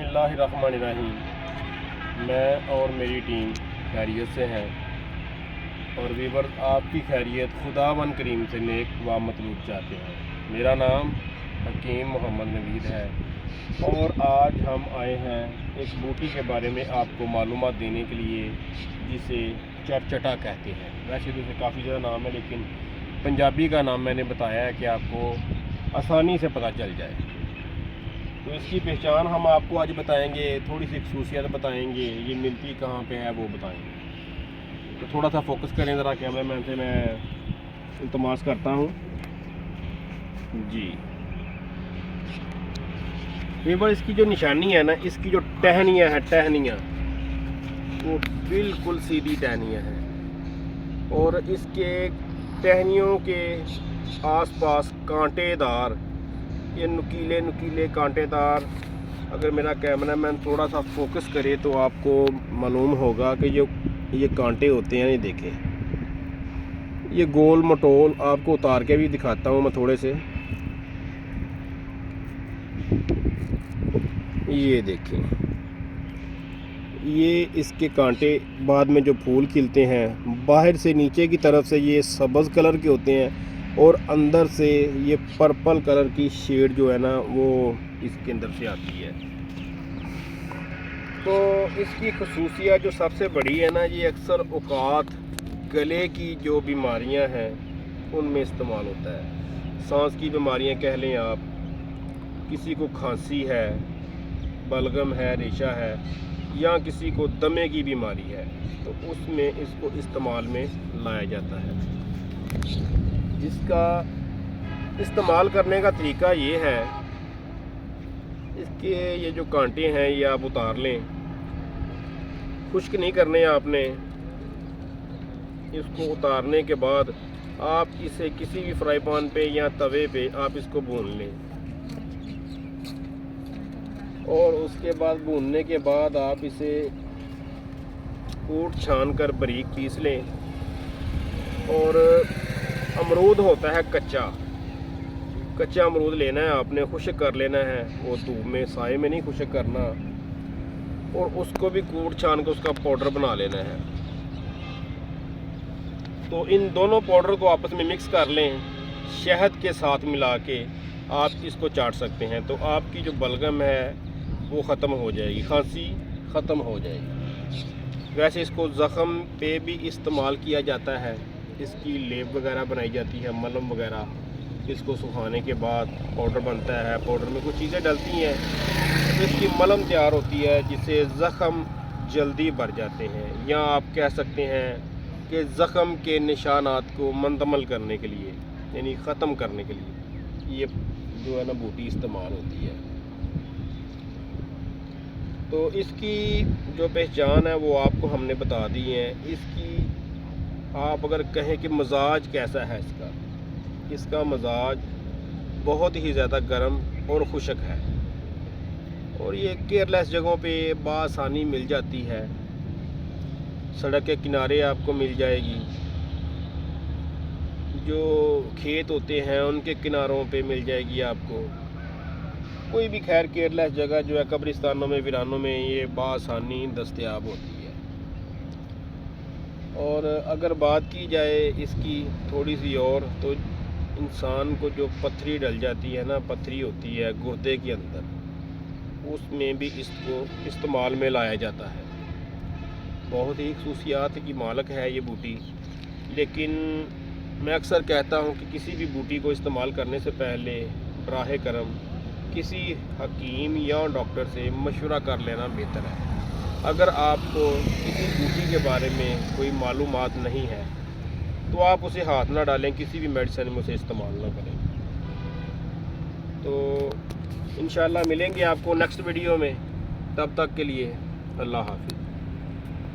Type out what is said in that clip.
बिस्मिल्लाहिर्रहमानिर्रहीम। मैं और मेरी टीम खैरियत से हैं और वीवर्स आपकी खैरियत खुदावन करीम से नेक व मतलूब चाहते हैं। मेरा नाम हकीम मोहम्मद नवीद है और आज हम आए हैं एक बूटी के बारे में आपको मालूमात देने के लिए जिसे चरचटा कहते हैं। वैसे तो इसे काफ़ी ज़्यादा नाम है, लेकिन पंजाबी का नाम मैंने बताया है कि आपको आसानी से पता चल जाए। तो इसकी पहचान हम आपको आज बताएंगे, थोड़ी सी खसूसियत बताएंगे, ये मिलती कहाँ पे है वो बताएंगे। तो थोड़ा सा फोकस करें ज़रा, कैमरा मैन से मैं इल्तमास करता हूँ जी। ये बार इसकी जो निशानी है ना, इसकी जो टहनियाँ हैं, टहनियाँ वो बिल्कुल सीधी टहनियाँ हैं और इसके टहनियों के आसपास कांटेदार, ये नुकीले नुकीले कांटेदार, अगर मेरा कैमरा मैन थोड़ा सा फोकस करे तो आपको मालूम होगा कि जो ये कांटे होते हैं, ये देखें, ये गोल मटोल। आपको उतार के भी दिखाता हूँ मैं थोड़े से, ये देखें, ये इसके कांटे बाद में जो फूल खिलते हैं, बाहर से नीचे की तरफ से ये सब्ज़ कलर के होते हैं और अंदर से ये पर्पल कलर की शेड जो है ना वो इसके अंदर से आती है। तो इसकी खसूसियत जो सबसे बड़ी है ना, ये अक्सर औकात गले की जो बीमारियां हैं उनमें इस्तेमाल होता है। सांस की बीमारियां कह लें आप, किसी को खांसी है, बलगम है, रेशा है, या किसी को दमे की बीमारी है, तो उसमें इसको इस्तेमाल में लाया जाता है। जिसका इस्तेमाल करने का तरीका ये है, इसके ये जो कांटे हैं ये आप उतार लें, खुश्क नहीं करने आपने। इसको उतारने के बाद आप इसे किसी भी फ्राई पैन पे या तवे पे आप इसको भून लें और उसके बाद भूनने के बाद आप इसे कूट छान कर बारीक पीस लें। और अमरूद होता है कच्चा अमरूद लेना है आपने, खुश्क कर लेना है, वो धूप में साए में नहीं खुश्क करना, और उसको भी कूट छान कर उसका पाउडर बना लेना है। तो इन दोनों पाउडर को आपस में मिक्स कर लें, शहद के साथ मिला के आप इसको चाट सकते हैं, तो आपकी जो बलगम है वो ख़त्म हो जाएगी, खांसी ख़त्म हो जाएगी। वैसे इसको ज़ख़म पे भी इस्तेमाल किया जाता है, इसकी लेप वगैरह बनाई जाती है, मलहम वगैरह। इसको सुखाने के बाद पाउडर बनता है, पाउडर में कुछ चीज़ें डलती हैं तो इसकी मलहम तैयार होती है, जिससे ज़ख़म जल्दी भर जाते हैं, या आप कह सकते हैं कि ज़ख़म के निशानात को मंदमल करने के लिए, यानी ख़त्म करने के लिए ये जो है ना बूटी इस्तेमाल होती है। तो इसकी जो पहचान है वो आपको हमने बता दी है। इसकी आप अगर कहें कि मजाज कैसा है इसका मजाज बहुत ही ज़्यादा गर्म और खुशक है और ये केयरलेस जगहों पे बआसानी मिल जाती है। सड़क के किनारे आपको मिल जाएगी, जो खेत होते हैं उनके किनारों पे मिल जाएगी आपको। कोई भी खैर केयरलेस जगह जो है, कब्रिस्तानों में, वीरानों में ये बआसानी दस्तयाब होती है। और अगर बात की जाए इसकी थोड़ी सी और, तो इंसान को जो पथरी डल जाती है ना, पथरी होती है गुर्दे के अंदर, उसमें भी इसको इस्तेमाल में लाया जाता है। बहुत ही खसूसियात की मालक है ये बूटी, लेकिन मैं अक्सर कहता हूँ कि किसी भी बूटी को इस्तेमाल करने से पहले बराह करम किसी हकीम या डॉक्टर से मशवरा कर लेना बेहतर है। अगर आपको किसी बूटी के बारे में कोई मालूमात नहीं है तो आप उसे हाथ ना डालें, किसी भी मेडिसिन में उसे इस्तेमाल ना करें। तो इंशाल्लाह मिलेंगे आपको नेक्स्ट वीडियो में, तब तक के लिए अल्लाह हाफ़िज़।